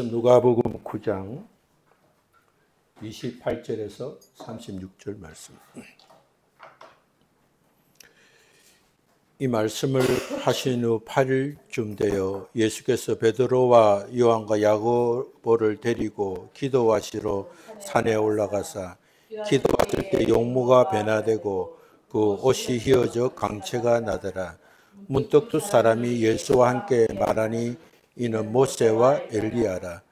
누가복음 9장 28절에서 36절 말씀. 이 말씀을 하신 후 8일쯤 되어 예수께서 베드로와 요한과 야고보를 데리고 기도하시러 산에 올라가사 기도하실 때 용모가 변화되고 그 옷이 휘어져 광채가 나더라. 문득 두 사람이 예수와 함께 말하니 이는 모세와 엘리야라.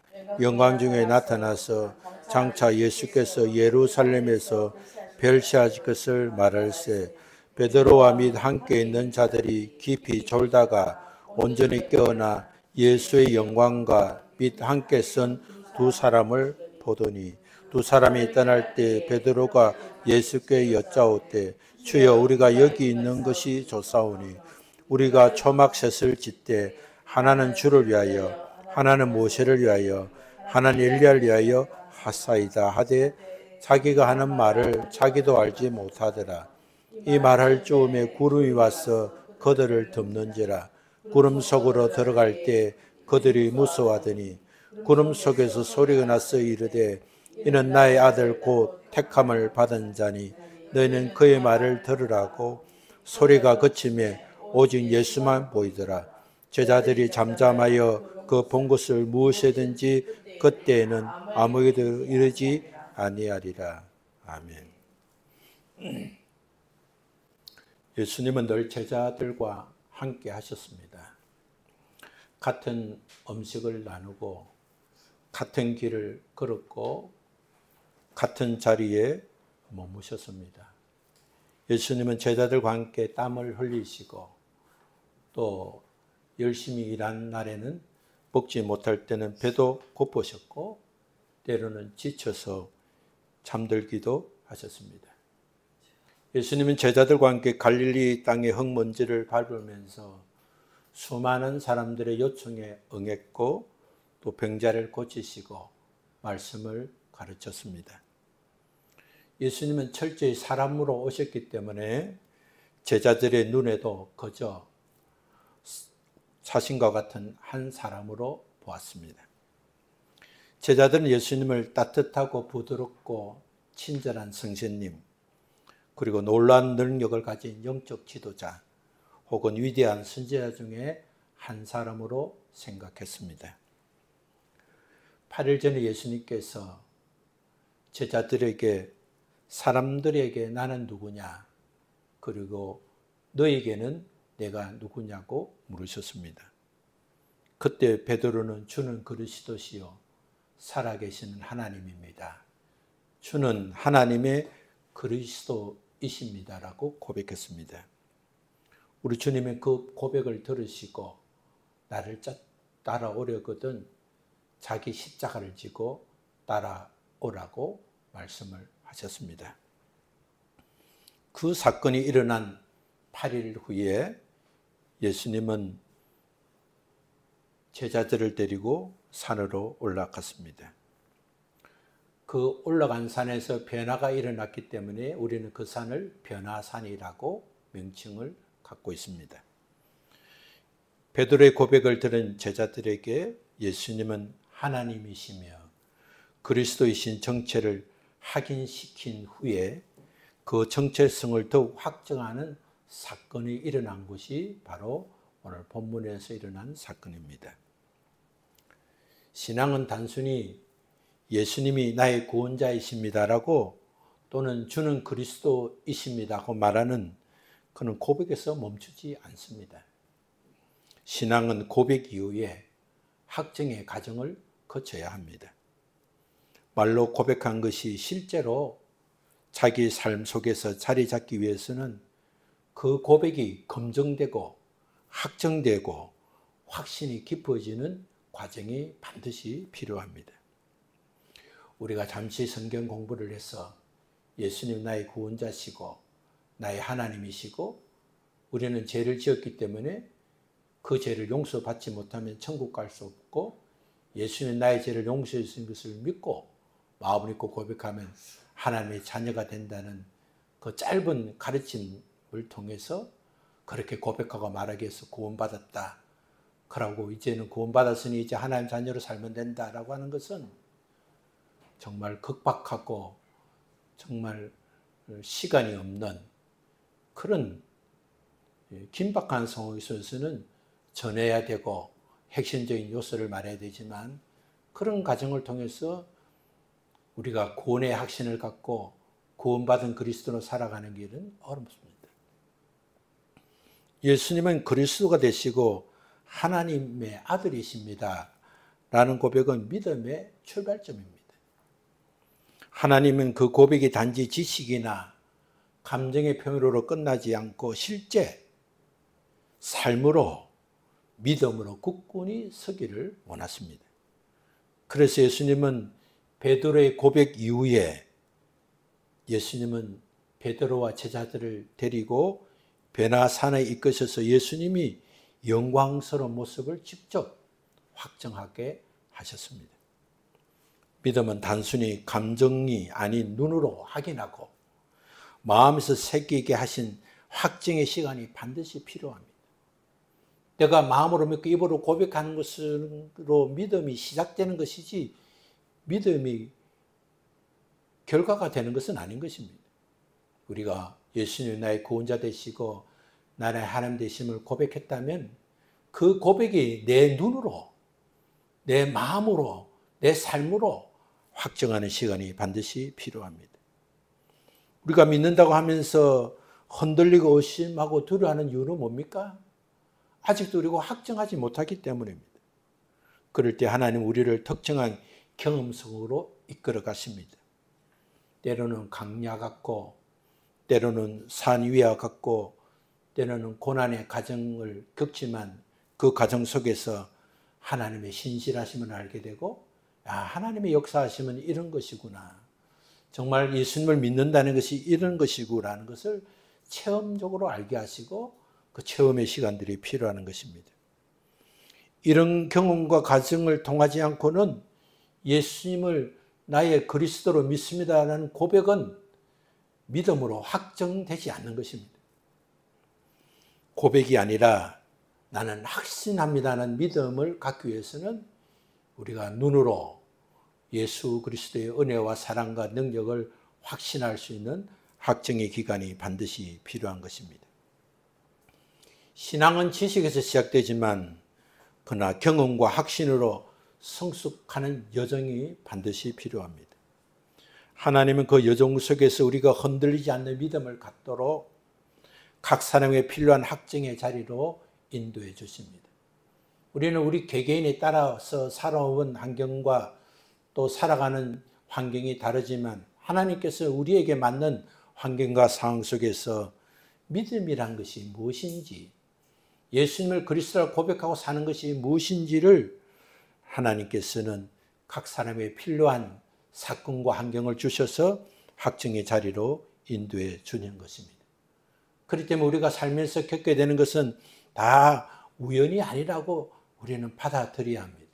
영광 중에 나타나서 장차 예수께서 예루살렘에서 멸시하실 것을 말할세 베드로와 및 함께 있는 자들이 깊이 졸다가 온전히 깨어나 예수의 영광과 및 함께 선 두 사람을 보더니 두 사람이 떠날 때 베드로가 예수께 여짜오되 주여 우리가 여기 있는 것이 좋사오니 우리가 초막셋을 짓되 하나는 주를 위하여 하나는 모세를 위하여 하나는 엘리야를 위하여 하사이다 하되 자기가 하는 말을 자기도 알지 못하더라. 이 말할 즈음에 구름이 와서 그들을 덮는지라. 구름 속으로 들어갈 때 그들이 무서워하더니 구름 속에서 소리가 나서 이르되 이는 나의 아들 곧 택함을 받은 자니 너희는 그의 말을 들으라고. 소리가 그치매 오직 예수만 보이더라. 제자들이 잠잠하여 그 본 것을 무엇이든지 그때에는 아무에게도 이르지 아니하리라. 아멘. 예수님은 늘 제자들과 함께 하셨습니다. 같은 음식을 나누고 같은 길을 걸었고 같은 자리에 머무셨습니다. 예수님은 제자들과 함께 땀을 흘리시고 또 열심히 일한 날에는 먹지 못할 때는 배도 고프셨고 때로는 지쳐서 잠들기도 하셨습니다. 예수님은 제자들과 함께 갈릴리 땅의 흙먼지를 밟으면서 수많은 사람들의 요청에 응했고 또 병자를 고치시고 말씀을 가르쳤습니다. 예수님은 철저히 사람으로 오셨기 때문에 제자들의 눈에도 그저 자신과 같은 한 사람으로 보았습니다. 제자들은 예수님을 따뜻하고 부드럽고 친절한 선생님, 그리고 놀라운 능력을 가진 영적 지도자 혹은 위대한 선지자 중에 한 사람으로 생각했습니다. 8일 전에 예수님께서 제자들에게 사람들에게 나는 누구냐 그리고 너에게는 내가 누구냐고 물으셨습니다. 그때 베드로는 주는 그리스도시요 살아계시는 하나님입니다. 주는 하나님의 그리스도이십니다라고 고백했습니다. 우리 주님의 그 고백을 들으시고 나를 따라오려거든 자기 십자가를 지고 따라오라고 말씀을 하셨습니다. 그 사건이 일어난 8일 후에 예수님은 제자들을 데리고 산으로 올라갔습니다. 그 올라간 산에서 변화가 일어났기 때문에 우리는 그 산을 변화산이라고 명칭을 갖고 있습니다. 베드로의 고백을 들은 제자들에게 예수님은 하나님이시며 그리스도이신 정체를 확인시킨 후에 그 정체성을 더욱 확정하는 사건이 일어난 것이 바로 오늘 본문에서 일어난 사건입니다. 신앙은 단순히 예수님이 나의 구원자이십니다라고 또는 주는 그리스도이십니다고 말하는 그런 고백에서 멈추지 않습니다. 신앙은 고백 이후에 확정의 과정을 거쳐야 합니다. 말로 고백한 것이 실제로 자기 삶 속에서 자리 잡기 위해서는 그 고백이 검증되고 확정되고 확신이 깊어지는 과정이 반드시 필요합니다. 우리가 잠시 성경 공부를 해서 예수님 나의 구원자시고 나의 하나님이시고 우리는 죄를 지었기 때문에 그 죄를 용서받지 못하면 천국 갈 수 없고 예수님 나의 죄를 용서해 주신 것을 믿고 마음을 믿고 고백하면 하나님의 자녀가 된다는 그 짧은 가르침을 통해서 그렇게 고백하고 말하기 위해서 구원받았다. 그러고 이제는 구원받았으니 이제 하나님 자녀로 살면 된다라고 하는 것은 정말 극박하고 정말 시간이 없는 그런 긴박한 상황에 있어서는 전해야 되고 핵심적인 요소를 말해야 되지만 그런 과정을 통해서 우리가 구원의 확신을 갖고 구원받은 그리스도로 살아가는 길은 어렵습니다. 예수님은 그리스도가 되시고 하나님의 아들이십니다. 라는 고백은 믿음의 출발점입니다. 하나님은 그 고백이 단지 지식이나 감정의 표현으로 끝나지 않고 실제 삶으로 믿음으로 굳건히 서기를 원하십니다. 그래서 예수님은 베드로의 고백 이후에 예수님은 베드로와 제자들을 데리고 베나산에 이끄셔서 예수님이 영광스러운 모습을 직접 확증하게 하셨습니다. 믿음은 단순히 감정이 아닌 눈으로 확인하고 마음에서 새기게 하신 확증의 시간이 반드시 필요합니다. 내가 마음으로 믿고 입으로 고백하는 것으로 믿음이 시작되는 것이지 믿음이 결과가 되는 것은 아닌 것입니다. 우리가 예수님 나의 구원자 되시고 나의 하나님 되심을 고백했다면 그 고백이 내 눈으로, 내 마음으로, 내 삶으로 확정하는 시간이 반드시 필요합니다. 우리가 믿는다고 하면서 흔들리고 의심하고 두려워하는 이유는 뭡니까? 아직도 우리가 확정하지 못하기 때문입니다. 그럴 때 하나님 우리를 특정한 경험 속으로 이끌어 가십니다. 때로는 강야 같고 때로는 산 위와 같고 때로는 고난의 과정을 겪지만 그 과정 속에서 하나님의 신실하심을 알게 되고 하나님의 역사하심은 이런 것이구나. 정말 예수님을 믿는다는 것이 이런 것이구나라는 것을 체험적으로 알게 하시고 그 체험의 시간들이 필요한 것입니다. 이런 경험과 과정을 통하지 않고는 예수님을 나의 그리스도로 믿습니다라는 고백은 믿음으로 확정되지 않는 것입니다. 고백이 아니라 나는 확신합니다는 믿음을 갖기 위해서는 우리가 눈으로 예수 그리스도의 은혜와 사랑과 능력을 확신할 수 있는 확정의 기간이 반드시 필요한 것입니다. 신앙은 지식에서 시작되지만 그러나 경험과 확신으로 성숙하는 여정이 반드시 필요합니다. 하나님은 그 여정 속에서 우리가 흔들리지 않는 믿음을 갖도록 각 사람에게 필요한 확증의 자리로 인도해 주십니다. 우리는 우리 개개인에 따라서 살아온 환경과 또 살아가는 환경이 다르지만 하나님께서 우리에게 맞는 환경과 상황 속에서 믿음이란 것이 무엇인지, 예수님을 그리스도라고 고백하고 사는 것이 무엇인지를 하나님께서는 각 사람의 필요한 사건과 환경을 주셔서 확증의 자리로 인도해 주는 것입니다. 그렇기 때문에 우리가 살면서 겪게 되는 것은 다 우연이 아니라고 우리는 받아들여야 합니다.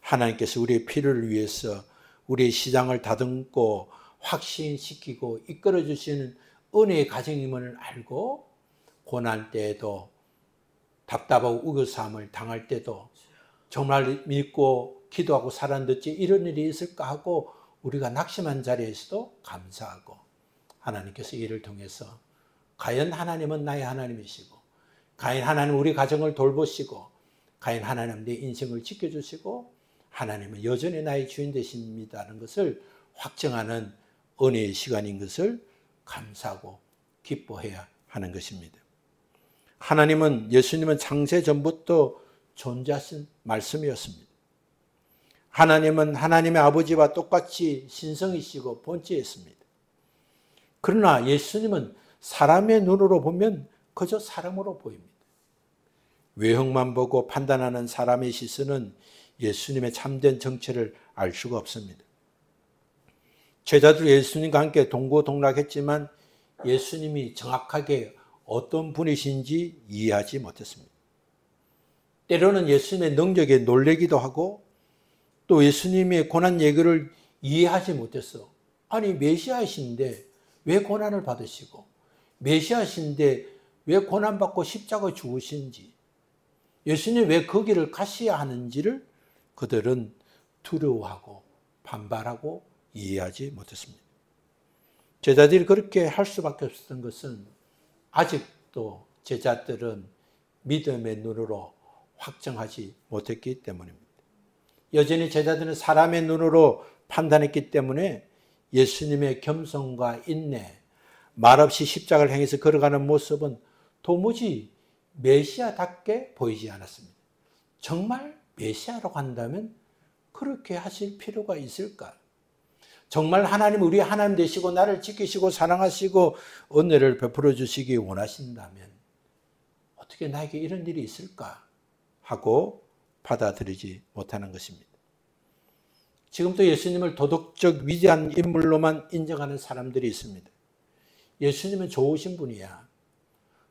하나님께서 우리의 필요를 위해서 우리의 시장을 다듬고 확신시키고 이끌어 주시는 은혜의 과정임을 알고 고난 때에도 답답하고 우겨싸움을 당할 때도 정말 믿고 기도하고 살았는지 이런 일이 있을까 하고 우리가 낙심한 자리에서도 감사하고 하나님께서 이를 통해서 과연 하나님은 나의 하나님이시고 과연 하나님은 우리 가정을 돌보시고 과연 하나님은 내 인생을 지켜주시고 하나님은 여전히 나의 주인 되십니다라는 것을 확정하는 은혜의 시간인 것을 감사하고 기뻐해야 하는 것입니다. 예수님은 창세 전부터 존재하신 말씀이었습니다. 하나님은 하나님의 아버지와 똑같이 신성이시고 본체였습니다. 그러나 예수님은 사람의 눈으로 보면 그저 사람으로 보입니다. 외형만 보고 판단하는 사람의 시선은 예수님의 참된 정체를 알 수가 없습니다. 제자들이 예수님과 함께 동고동락했지만 예수님이 정확하게 어떤 분이신지 이해하지 못했습니다. 때로는 예수님의 능력에 놀라기도 하고 또 예수님의 고난 얘기를 이해하지 못했어. 아니 메시아이신데 왜 고난을 받으시고 메시아이신데 왜 고난받고 십자가에 죽으신지 예수님이 왜 거기를 가셔야 하는지를 그들은 두려워하고 반발하고 이해하지 못했습니다. 제자들이 그렇게 할 수밖에 없었던 것은 아직도 제자들은 믿음의 눈으로 확정하지 못했기 때문입니다. 여전히 제자들은 사람의 눈으로 판단했기 때문에 예수님의 겸손과 인내, 말없이 십자가를 향해서 걸어가는 모습은 도무지 메시아답게 보이지 않았습니다. 정말 메시아라고 한다면 그렇게 하실 필요가 있을까? 정말 하나님, 우리 하나님 되시고 나를 지키시고 사랑하시고 은혜를 베풀어 주시기 원하신다면 어떻게 나에게 이런 일이 있을까? 하고 받아들이지 못하는 것입니다. 지금도 예수님을 도덕적 위대한 인물로만 인정하는 사람들이 있습니다. 예수님은 좋으신 분이야.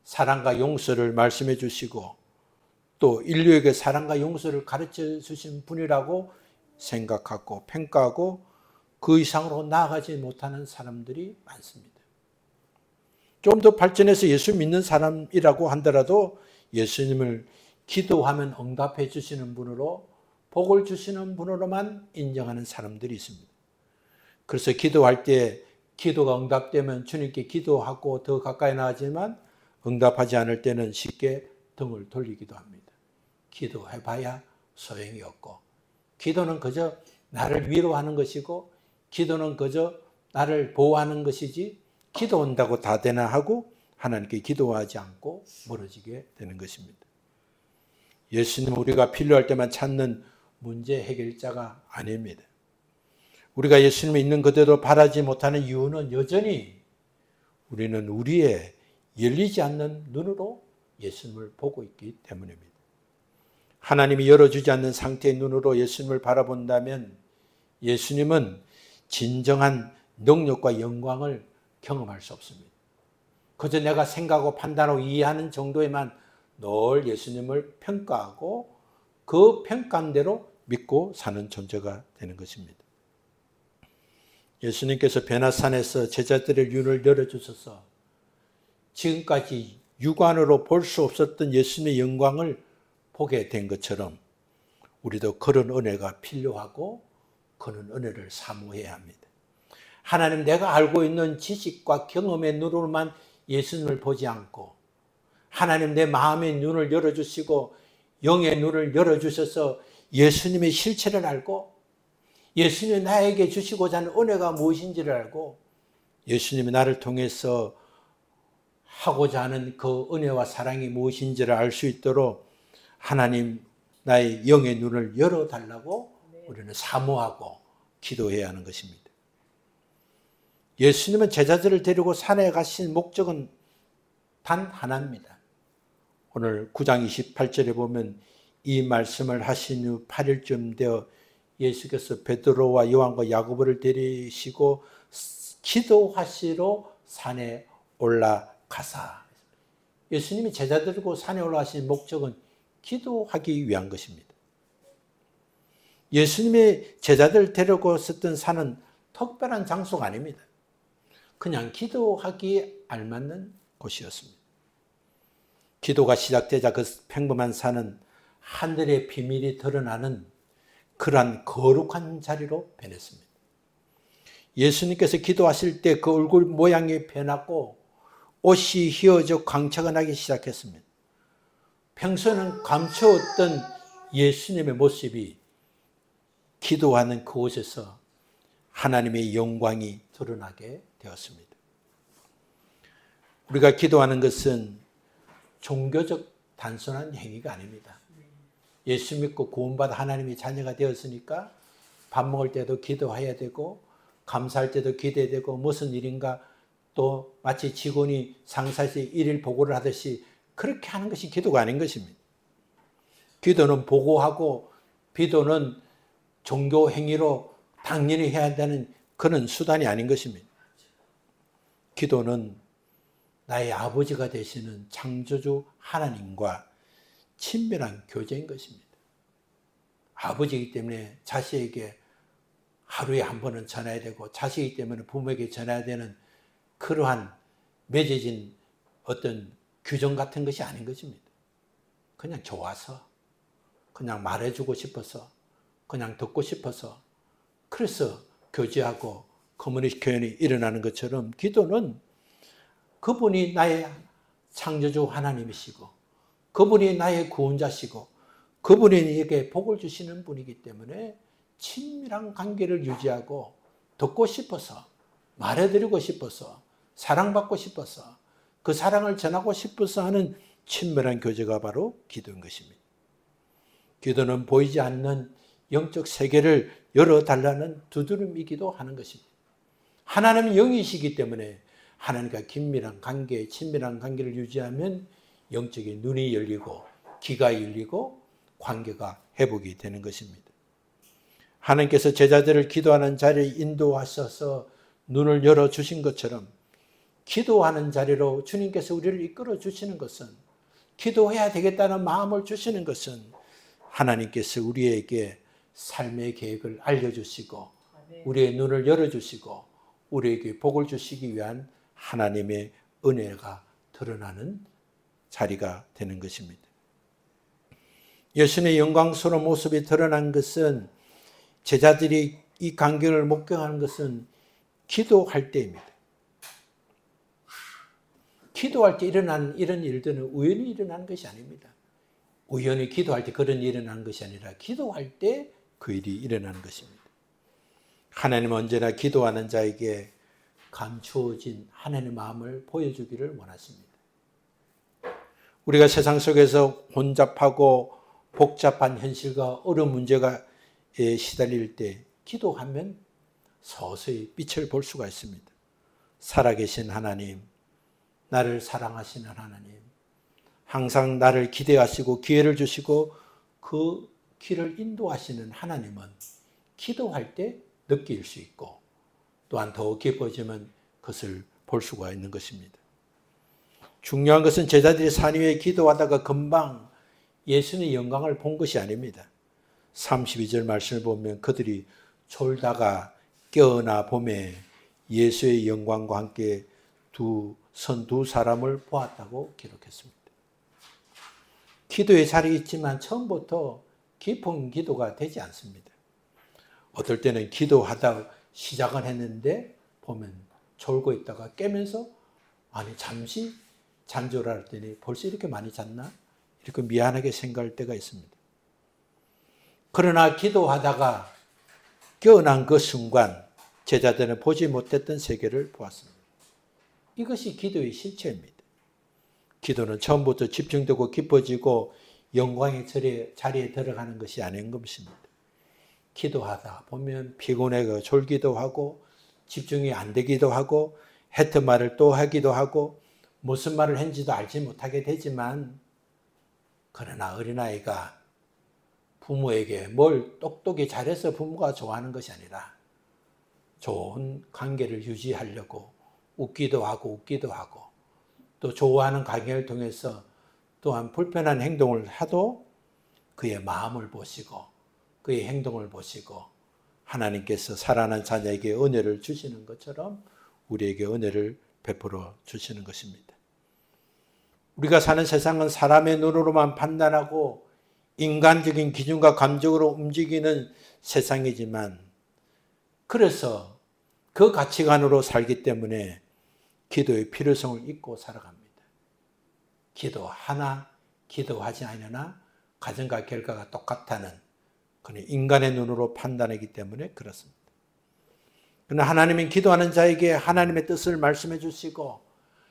사랑과 용서를 말씀해 주시고 또 인류에게 사랑과 용서를 가르쳐 주신 분이라고 생각하고 평가하고 그 이상으로 나아가지 못하는 사람들이 많습니다. 좀 더 발전해서 예수 믿는 사람이라고 한다라도 예수님을 기도하면 응답해 주시는 분으로, 복을 주시는 분으로만 인정하는 사람들이 있습니다. 그래서 기도할 때 기도가 응답되면 주님께 기도하고 더 가까이 나가지만 응답하지 않을 때는 쉽게 등을 돌리기도 합니다. 기도해봐야 소용이 없고, 기도는 그저 나를 위로하는 것이고, 기도는 그저 나를 보호하는 것이지 기도한다고 다 되나 하고 하나님께 기도하지 않고 멀어지게 되는 것입니다. 예수님은 우리가 필요할 때만 찾는 문제 해결자가 아닙니다. 우리가 예수님을 있는 그대로 바라지 못하는 이유는 여전히 우리는 우리의 열리지 않는 눈으로 예수님을 보고 있기 때문입니다. 하나님이 열어주지 않는 상태의 눈으로 예수님을 바라본다면 예수님은 진정한 능력과 영광을 경험할 수 없습니다. 그저 내가 생각하고 판단하고 이해하는 정도에만 늘 예수님을 평가하고 그 평가한 대로 믿고 사는 존재가 되는 것입니다. 예수님께서 베나산에서 제자들의 눈을 열어주셔서 지금까지 육안으로 볼 수 없었던 예수님의 영광을 보게 된 것처럼 우리도 그런 은혜가 필요하고 그런 은혜를 사모해야 합니다. 하나님, 내가 알고 있는 지식과 경험의 눈으로만 예수님을 보지 않고 하나님, 내 마음의 눈을 열어주시고 영의 눈을 열어주셔서 예수님의 실체를 알고 예수님이 나에게 주시고자 하는 은혜가 무엇인지를 알고 예수님이 나를 통해서 하고자 하는 그 은혜와 사랑이 무엇인지를 알 수 있도록 하나님, 나의 영의 눈을 열어달라고 우리는 사모하고 기도해야 하는 것입니다. 예수님은 제자들을 데리고 산에 가신 목적은 단 하나입니다. 오늘 9장 28절에 보면 이 말씀을 하신 후 8일쯤 되어 예수께서 베드로와 요한과 야고보를 데리시고 기도하시러 산에 올라가사. 예수님이 제자들 들고 산에 올라가신 목적은 기도하기 위한 것입니다. 예수님의 제자들 데리고 썼던 산은 특별한 장소가 아닙니다. 그냥 기도하기에 알맞는 곳이었습니다. 기도가 시작되자 그 평범한 산은 하늘의 비밀이 드러나는 그러한 거룩한 자리로 변했습니다. 예수님께서 기도하실 때 그 얼굴 모양이 변하고 옷이 휘어져 광채가 나기 시작했습니다. 평소에는 감춰왔던 예수님의 모습이 기도하는 그곳에서 하나님의 영광이 드러나게 되었습니다. 우리가 기도하는 것은 종교적 단순한 행위가 아닙니다. 예수 믿고 구원받아 하나님의 자녀가 되었으니까 밥 먹을 때도 기도해야 되고 감사할 때도 기도해야 되고 무슨 일인가 또 마치 직원이 상사에서 일일 보고를 하듯이 그렇게 하는 것이 기도가 아닌 것입니다. 기도는 보고하고 기도는 종교 행위로 당연히 해야 한다는 그런 수단이 아닌 것입니다. 기도는 나의 아버지가 되시는 창조주 하나님과 친밀한 교제인 것입니다. 아버지이기 때문에 자식에게 하루에 한 번은 전해야 되고 자식이기 때문에 부모에게 전해야 되는 그러한 맺어진 어떤 규정 같은 것이 아닌 것입니다. 그냥 좋아서, 그냥 말해주고 싶어서, 그냥 듣고 싶어서, 그래서 교제하고 커뮤니케이션이 일어나는 것처럼 기도는 그분이 나의 창조주 하나님이시고 그분이 나의 구원자시고 그분이 내게 복을 주시는 분이기 때문에 친밀한 관계를 유지하고 듣고 싶어서, 말해드리고 싶어서, 사랑받고 싶어서, 그 사랑을 전하고 싶어서 하는 친밀한 교제가 바로 기도인 것입니다. 기도는 보이지 않는 영적 세계를 열어달라는 두드림이기도 하는 것입니다. 하나님은 영이시기 때문에 하나님과 긴밀한 관계, 친밀한 관계를 유지하면 영적인 눈이 열리고 귀가 열리고 관계가 회복이 되는 것입니다. 하나님께서 제자들을 기도하는 자리에 인도하셔서 눈을 열어주신 것처럼 기도하는 자리로 주님께서 우리를 이끌어 주시는 것은, 기도해야 되겠다는 마음을 주시는 것은 하나님께서 우리에게 삶의 계획을 알려주시고 우리의 눈을 열어주시고 우리에게 복을 주시기 위한 하나님의 은혜가 드러나는 자리가 되는 것입니다. 예수님의 영광스러운 모습이 드러난 것은, 제자들이 이 광경을 목격하는 것은 기도할 때입니다. 기도할 때 일어나는 이런 일들은 우연히 일어나는 것이 아닙니다. 우연히 기도할 때 그런 일이 일어나는 것이 아니라 기도할 때 그 일이 일어나는 것입니다. 하나님은 언제나 기도하는 자에게 감추어진 하나님의 마음을 보여주기를 원하십니다. 우리가 세상 속에서 혼잡하고 복잡한 현실과 어려운 문제가 시달릴 때 기도하면 서서히 빛을 볼 수가 있습니다. 살아계신 하나님, 나를 사랑하시는 하나님, 항상 나를 기대하시고 기회를 주시고 그 길을 인도하시는 하나님은 기도할 때 느낄 수 있고 또한 더 깊어지면 그것을 볼 수가 있는 것입니다. 중요한 것은 제자들이 산 위에 기도하다가 금방 예수님의 영광을 본 것이 아닙니다. 32절 말씀을 보면 그들이 졸다가 깨어나 보매 예수의 영광과 함께 두 사람을 보았다고 기록했습니다. 기도의 자리에 있지만 처음부터 깊은 기도가 되지 않습니다. 어떨 때는 기도하다 시작을 했는데 보면 졸고 있다가 깨면서 아니 잠시 잠조라 했더니 벌써 이렇게 많이 잤나? 이렇게 미안하게 생각할 때가 있습니다. 그러나 기도하다가 깨어난 그 순간 제자들은 보지 못했던 세계를 보았습니다. 이것이 기도의 실체입니다. 기도는 처음부터 집중되고 깊어지고 영광의 자리에 들어가는 것이 아닌 것입니다. 기도하다 보면 피곤해서 졸기도 하고 집중이 안 되기도 하고 했던 말을 또 하기도 하고 무슨 말을 했는지도 알지 못하게 되지만, 그러나 어린아이가 부모에게 뭘 똑똑히 잘해서 부모가 좋아하는 것이 아니라 좋은 관계를 유지하려고 웃기도 하고 또 좋아하는 관계를 통해서 또한 불편한 행동을 하도 그의 마음을 보시고 그의 행동을 보시고 하나님께서 사랑하는 자녀에게 은혜를 주시는 것처럼 우리에게 은혜를 베풀어 주시는 것입니다. 우리가 사는 세상은 사람의 눈으로만 판단하고 인간적인 기준과 감정으로 움직이는 세상이지만, 그래서 그 가치관으로 살기 때문에 기도의 필요성을 잊고 살아갑니다. 기도하나 기도하지 않으나 가정과 결과가 똑같다는 그런 인간의 눈으로 판단하기 때문에 그렇습니다. 그러나 하나님은 기도하는 자에게 하나님의 뜻을 말씀해 주시고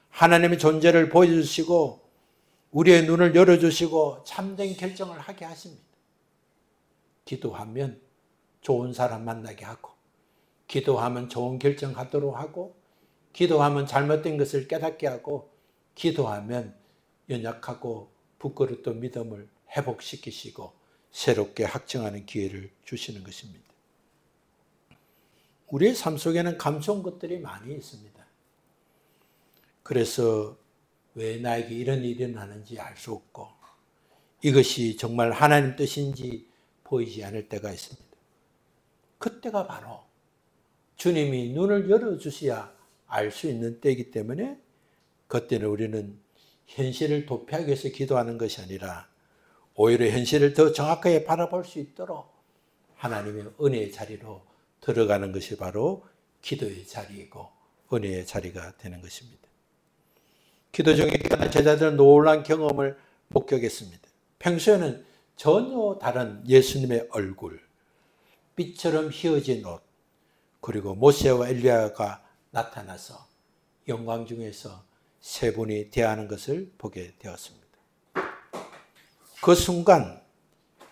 하나님의 존재를 보여주시고 우리의 눈을 열어주시고 참된 결정을 하게 하십니다. 기도하면 좋은 사람 만나게 하고, 기도하면 좋은 결정하도록 하고, 기도하면 잘못된 것을 깨닫게 하고, 기도하면 연약하고 부끄럽던 믿음을 회복시키시고 새롭게 확증하는 기회를 주시는 것입니다. 우리의 삶 속에는 감춰온 것들이 많이 있습니다. 그래서 왜 나에게 이런 일이 일어나는지 알 수 없고 이것이 정말 하나님 뜻인지 보이지 않을 때가 있습니다. 그때가 바로 주님이 눈을 열어주셔야 알 수 있는 때이기 때문에 그때는 우리는 현실을 도피하기 위해서 기도하는 것이 아니라 오히려 현실을 더 정확하게 바라볼 수 있도록 하나님의 은혜의 자리로 들어가는 것이 바로 기도의 자리이고 은혜의 자리가 되는 것입니다. 기도 중에 제자들은 놀라운 경험을 목격했습니다. 평소에는 전혀 다른 예수님의 얼굴, 빛처럼 휘어진 옷, 그리고 모세와 엘리야가 나타나서 영광 중에서 세 분이 대하는 것을 보게 되었습니다. 그 순간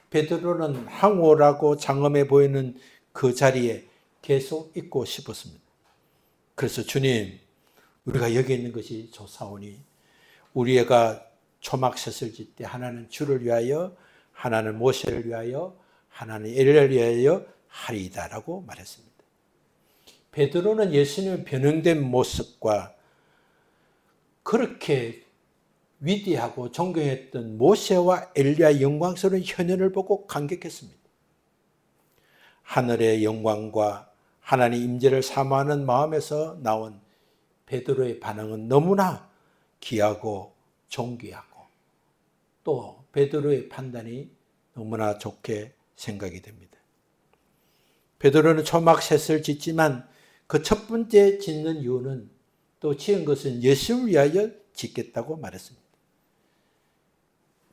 베드로는 황홀하고 장엄해 보이는 그 자리에 계속 있고 싶었습니다. 그래서 주님, 우리가 여기 있는 것이 좋사오니 우리가 초막셋을 짓 때 하나는 주를 위하여, 하나는 모세를 위하여, 하나는 엘리야를 위하여 하리이다라고 말했습니다. 베드로는 예수님의 변형된 모습과 그렇게 위대하고 존경했던 모세와 엘리야의 영광스러운 현현을 보고 감격했습니다. 하늘의 영광과 하나님의 임재를 사모하는 마음에서 나온 베드로의 반응은 너무나 귀하고 존귀하고 또 베드로의 판단이 너무나 좋게 생각이 됩니다. 베드로는 초막셋을 짓지만 그 첫 번째 짓는 이유는 또 지은 것은 예수를 위하여 짓겠다고 말했습니다.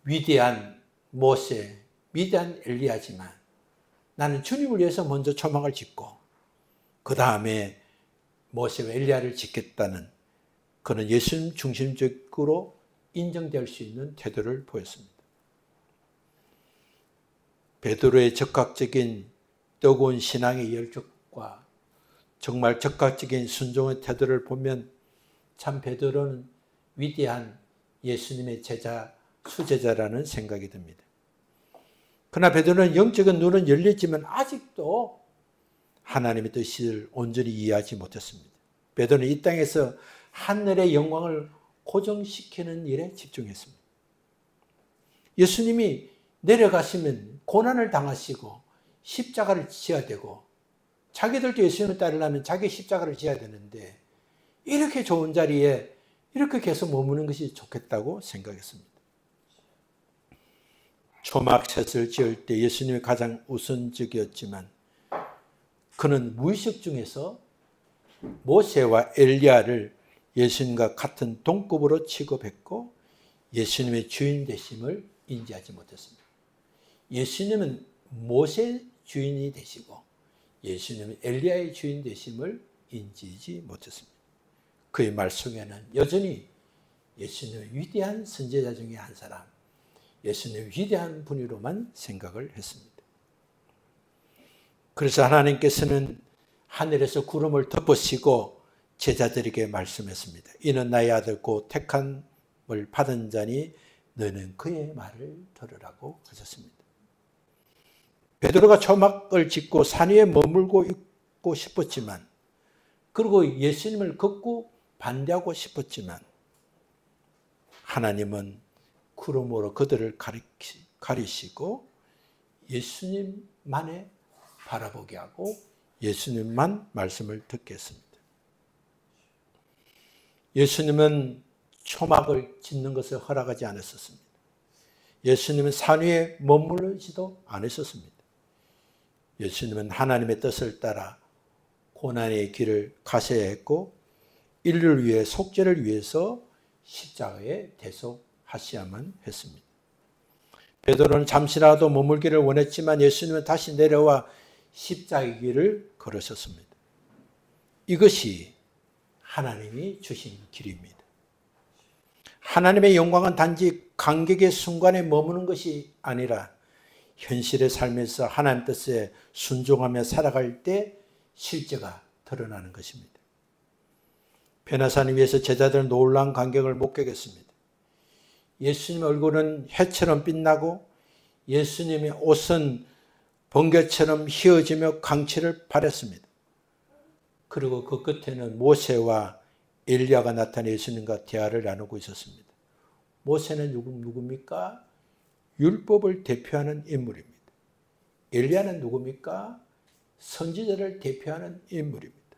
위대한 모세, 위대한 엘리야지만 나는 주님을 위해서 먼저 초막을 짓고 그 다음에 모세와 엘리야를 짓겠다는 그는 예수님 중심적으로 인정될 수 있는 태도를 보였습니다. 베드로의 적극적인 뜨거운 신앙의 열정과 정말 적극적인 순종의 태도를 보면 참 베드로는 위대한 예수님의 제자, 수제자라는 생각이 듭니다. 그러나 베드로는 영적인 눈은 열렸지만 아직도 하나님의 뜻을 온전히 이해하지 못했습니다. 베드로는 이 땅에서 하늘의 영광을 고정시키는 일에 집중했습니다. 예수님이 내려가시면 고난을 당하시고 십자가를 지어야 되고 자기들도 예수님을 따르려면 자기 십자가를 지어야 되는데 이렇게 좋은 자리에 이렇게 계속 머무는 것이 좋겠다고 생각했습니다. 초막셋을 지을 때 예수님이 가장 우선적이었지만 그는 무의식 중에서 모세와 엘리야를 예수님과 같은 동급으로 취급했고 예수님의 주인 되심을 인지하지 못했습니다. 예수님은 모세 주인이 되시고 예수님은 엘리야의 주인 되심을 인지하지 못했습니다. 그의 말 속에는 여전히 예수님의 위대한 선지자 중에 한 사람, 예수님의 위대한 분으로만 생각을 했습니다. 그래서 하나님께서는 하늘에서 구름을 덮으시고 제자들에게 말씀했습니다. 이는 나의 아들 곧 택함을 받은 자니 너는 그의 말을 들으라고 하셨습니다. 베드로가 초막을 짓고 산 위에 머물고 있고 싶었지만 그리고 예수님을 걷고 반대하고 싶었지만 하나님은 구름으로 그들을 가리시고 예수님만에 바라보게 하고 예수님만 말씀을 듣게 했습니다. 예수님은 초막을 짓는 것을 허락하지 않았었습니다. 예수님은 산 위에 머무르지도 않으셨습니다. 예수님은 하나님의 뜻을 따라 고난의 길을 가셔야 했고 인류를 위해 속죄를 위해서 십자가에 대속하셔야만 했습니다. 베드로는 잠시라도 머물기를 원했지만 예수님은 다시 내려와 십자가의 길을 걸으셨습니다. 이것이 하나님이 주신 길입니다. 하나님의 영광은 단지 감격의 순간에 머무는 것이 아니라 현실의 삶에서 하나님 뜻에 순종하며 살아갈 때 실제가 드러나는 것입니다. 베나산 위에서 제자들은 놀라운 감격을 목격했습니다. 예수님의 얼굴은 해처럼 빛나고 예수님의 옷은 번개처럼 휘어지며 강치를 발했습니다. 그리고 그 끝에는 모세와 엘리야가 나타나 예수님과 대화를 나누고 있었습니다. 모세는 누굽니까? 율법을 대표하는 인물입니다. 엘리야는 누굽니까? 선지자를 대표하는 인물입니다.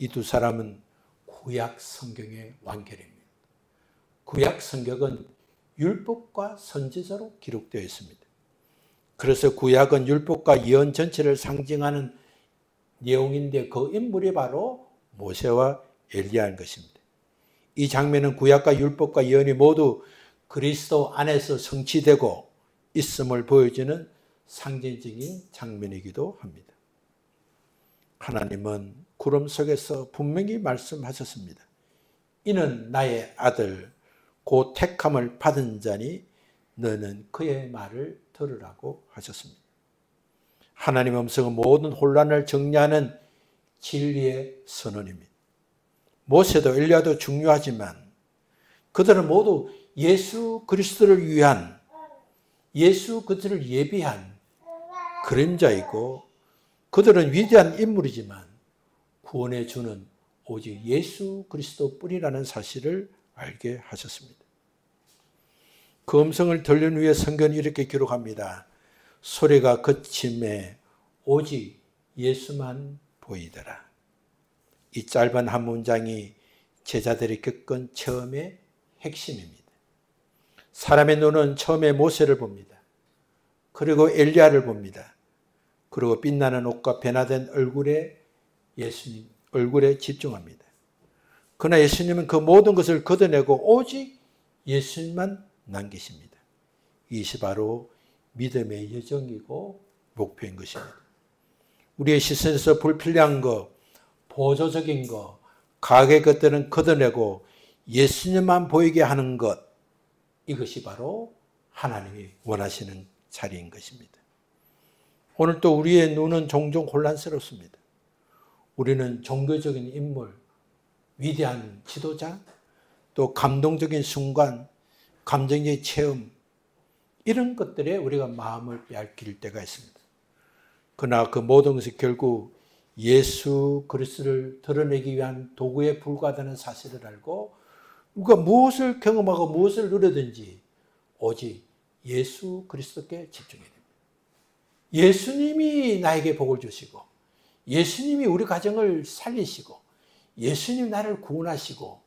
이 두 사람은 구약 성경의 완결입니다. 구약 성경은 율법과 선지자로 기록되어 있습니다. 그래서 구약은 율법과 예언 전체를 상징하는 내용인데 그 인물이 바로 모세와 엘리야인 것입니다. 이 장면은 구약과 율법과 예언이 모두 그리스도 안에서 성취되고 있음을 보여주는 상징적인 장면이기도 합니다. 하나님은 구름 속에서 분명히 말씀하셨습니다. 이는 나의 아들 곧 택함을 받은 자니 너는 그의 말을 들으라고 하셨습니다. 하나님의 음성은 모든 혼란을 정리하는 진리의 선언입니다. 모세도 엘리야도 중요하지만 그들은 모두 예수 그리스도를 위한, 예수 그리스도를 예비한 그림자이고 그들은 위대한 인물이지만 구원해 주는 오직 예수 그리스도뿐이라는 사실을 알게 하셨습니다. 그 음성을 들은 후에 성경이 이렇게 기록합니다. 소리가 그침에 오직 예수만 보이더라. 이 짧은 한 문장이 제자들이 겪은 처음의 핵심입니다. 사람의 눈은 처음에 모세를 봅니다. 그리고 엘리야를 봅니다. 그리고 빛나는 옷과 변화된 얼굴에 예수님 얼굴에 집중합니다. 그러나 예수님은 그 모든 것을 걷어내고 오직 예수님만 남기십니다. 이것이 바로 믿음의 여정이고 목표인 것입니다. 우리의 시선에서 불필요한 것, 보조적인 것, 과거의 것들은 걷어내고 예수님만 보이게 하는 것, 이것이 바로 하나님이 원하시는 자리인 것입니다. 오늘 또 우리의 눈은 종종 혼란스럽습니다. 우리는 종교적인 인물, 위대한 지도자, 또 감동적인 순간, 감정적인 체험, 이런 것들에 우리가 마음을 빼앗길 때가 있습니다. 그러나 그 모든 것이 결국 예수 그리스도를 드러내기 위한 도구에 불과하다는 사실을 알고 우리가 무엇을 경험하고 무엇을 누리든지 오직 예수 그리스도께 집중해야 됩니다. 예수님이 나에게 복을 주시고 예수님이 우리 가정을 살리시고 예수님이 나를 구원하시고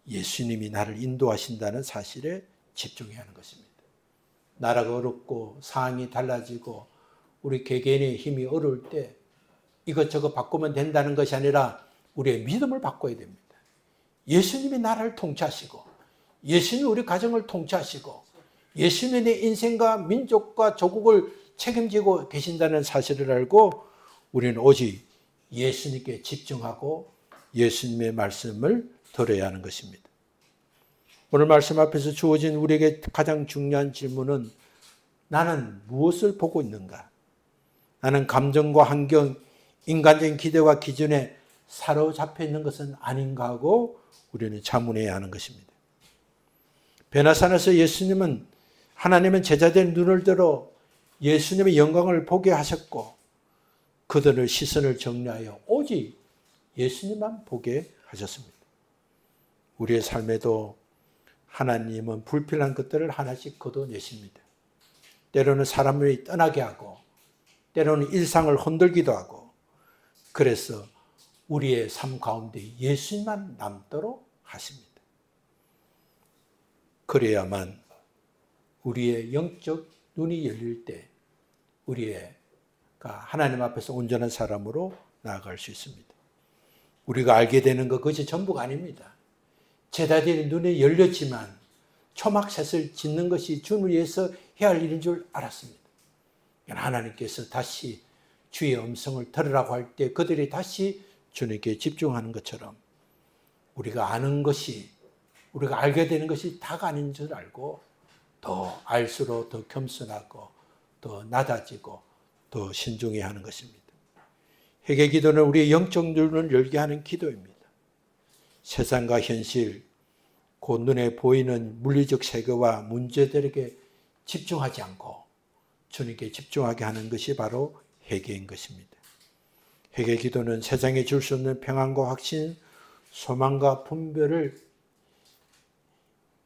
예수님이 나를 인도하신다는 사실에 집중해야 하는 것입니다. 나라가 어렵고 상황이 달라지고 우리 개개인의 힘이 어려울 때 이것저것 바꾸면 된다는 것이 아니라 우리의 믿음을 바꿔야 됩니다. 예수님이 나라를 통치하시고 예수님이 우리 가정을 통치하시고 예수님이 내 인생과 민족과 조국을 책임지고 계신다는 사실을 알고 우리는 오직 예수님께 집중하고 예수님의 말씀을 들어야 하는 것입니다. 오늘 말씀 앞에서 주어진 우리에게 가장 중요한 질문은 나는 무엇을 보고 있는가? 나는 감정과 환경, 인간적인 기대와 기준에 사로잡혀 있는 것은 아닌가 하고 우리는 자문해야 하는 것입니다. 베나산에서 예수님은 하나님은 제자들의 눈을 들어 예수님의 영광을 보게 하셨고 그들의 시선을 정리하여 오직 예수님만 보게 하셨습니다. 우리의 삶에도 하나님은 불필요한 것들을 하나씩 걷어내십니다. 때로는 사람을 떠나게 하고 때로는 일상을 흔들기도 하고 그래서 우리의 삶 가운데 예수님만 남도록 하십니다. 그래야만 우리의 영적 눈이 열릴 때 우리가 하나님 앞에서 온전한 사람으로 나아갈 수 있습니다. 우리가 알게 되는 것 그것이 전부가 아닙니다. 제자들의 눈이 열렸지만 초막셋을 짓는 것이 주님을 위해서 해야 할 일인 줄 알았습니다. 하나님께서 다시 주의 음성을 들으라고 할 때 그들이 다시 주님께 집중하는 것처럼 우리가 아는 것이 우리가 알게 되는 것이 다가 아닌 줄 알고 더 알수록 더 겸손하고 더 낮아지고 더 신중해야 하는 것입니다. 회개 기도는 우리의 영적 눈을 열게 하는 기도입니다. 세상과 현실, 곧 눈에 보이는 물리적 세계와 문제들에게 집중하지 않고 주님께 집중하게 하는 것이 바로 회개인 것입니다. 회개 기도는 세상에 줄 수 없는 평안과 확신, 소망과 분별을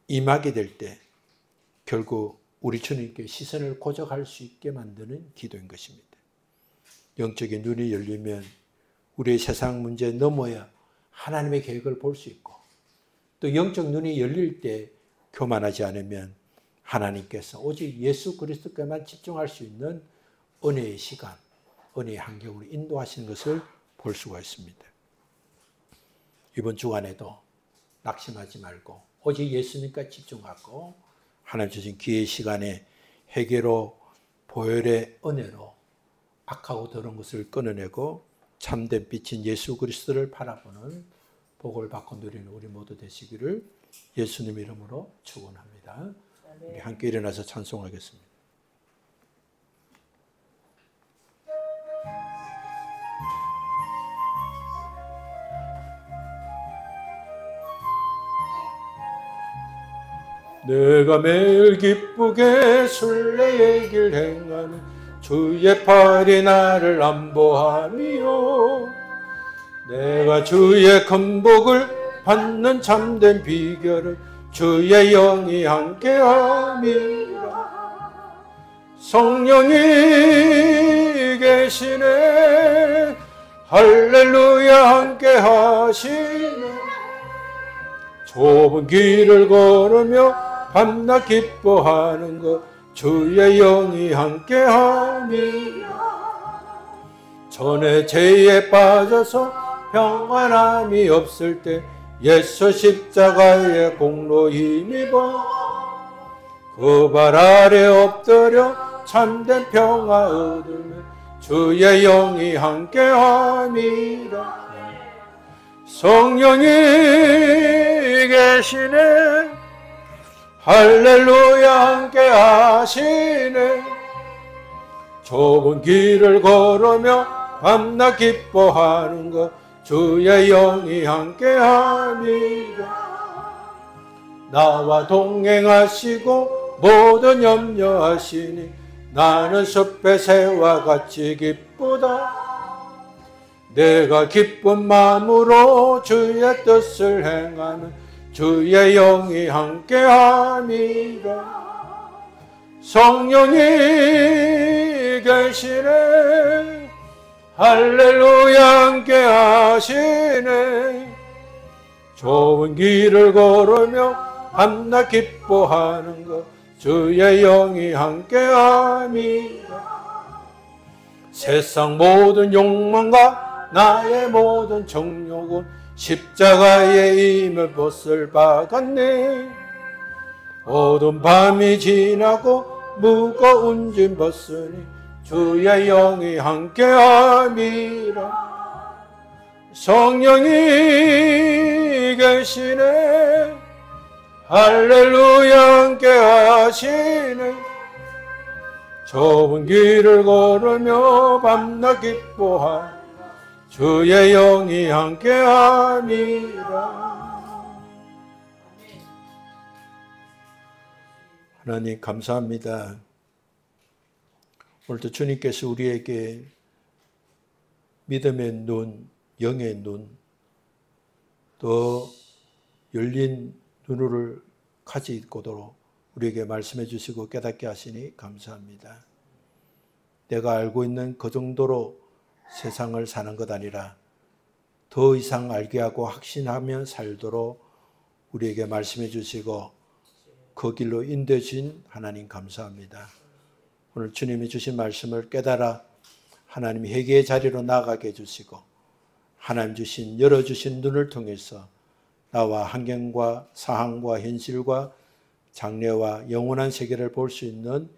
임하게 될 때 결국 우리 주님께 시선을 고정할 수 있게 만드는 기도인 것입니다. 영적인 눈이 열리면 우리의 세상 문제에 넘어야 하나님의 계획을 볼 수 있고 또 영적 눈이 열릴 때 교만하지 않으면 하나님께서 오직 예수 그리스도께만 집중할 수 있는 은혜의 시간, 은혜의 환경으로 인도하시는 것을 볼 수가 있습니다. 이번 주간에도 낙심하지 말고 오직 예수님께 집중하고 하나님 주신 기회의 시간에 회개로 보혈의 은혜로 악하고 더러운 것을 끊어내고 참된 빛인 예수 그리스도를 바라보는 복을 받고 누리는 우리 모두 되시기를 예수님 이름으로 축원합니다. 우리 함께 일어나서 찬송하겠습니다. 내가 매일 기쁘게 순례의 길 행하는 주의 팔이 나를 안보하며 내가 주의 큰 복을 받는 참된 비결은 주의 영이 함께함이라. 성령이 계시네 할렐루야 함께하시네. 좁은 길을 걸으며 밤낮 기뻐하는 것 주의 영이 함께함이라. 전에 죄에 빠져서 평안함이 없을 때 예수 십자가의 공로 힘입어 그 발 아래 엎드려 참된 평화 얻으며 주의 영이 함께함이라. 성령이 계시네 할렐루야 함께하시네. 좁은 길을 걸으며 밤낮 기뻐하는 것 주의 영이 함께함이라. 나와 동행하시고 모든 염려하시니 나는 숲의 새와 같이 기쁘다. 내가 기쁜 마음으로 주의 뜻을 행하는 주의 영이 함께함이라. 성령이 계시네 할렐루야 함께하시네. 좁은 길을 걸으며 밤낮 기뻐하는 것 주의 영이 함께함이라. 세상 모든 욕망과 나의 모든 정욕은 십자가의 임을 벗을 박았네. 어두운 밤이 지나고 무거운 짐 벗으니 주의 영이 함께함이라. 성령이 계시네 할렐루야 함께하시네. 좁은 길을 걸으며 밤낮 기뻐하니 주의 영이 함께함이라. 하나님 감사합니다. 오늘도 주님께서 우리에게 믿음의 눈, 영의 눈, 또 열린 눈을 가지고도록 우리에게 말씀해 주시고 깨닫게 하시니 감사합니다. 내가 알고 있는 그 정도로 세상을 사는 것 아니라 더 이상 알게 하고 확신하며 살도록 우리에게 말씀해 주시고 그 길로 인도해 주신 하나님 감사합니다. 오늘 주님이 주신 말씀을 깨달아 하나님 회개의 자리로 나아가게 해주시고 하나님 주신 열어주신 눈을 통해서 나와 환경과 상황과 현실과 장래와 영원한 세계를 볼 수 있는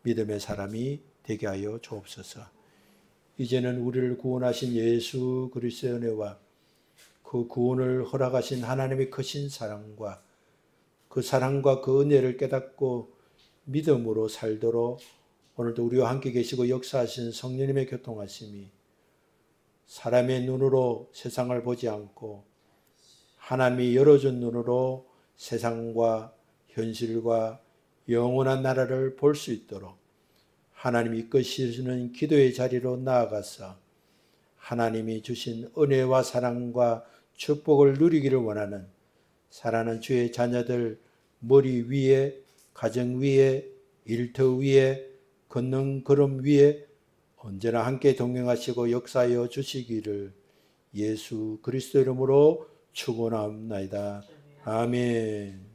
믿음의 사람이 되게 하여 주옵소서. 이제는 우리를 구원하신 예수 그리스도의 은혜와 그 구원을 허락하신 하나님의 크신 사랑과 그 은혜를 깨닫고 믿음으로 살도록 오늘도 우리와 함께 계시고 역사하신 성령님의 교통하심이 사람의 눈으로 세상을 보지 않고 하나님이 열어준 눈으로 세상과 현실과 영원한 나라를 볼 수 있도록 하나님이 이끄시는 기도의 자리로 나아가서 하나님이 주신 은혜와 사랑과 축복을 누리기를 원하는 사랑하는 주의 자녀들 머리 위에, 가정 위에, 일터 위에, 걷는 걸음 위에 언제나 함께 동행하시고 역사하여 주시기를 예수 그리스도 이름으로 축원합니다. 아멘.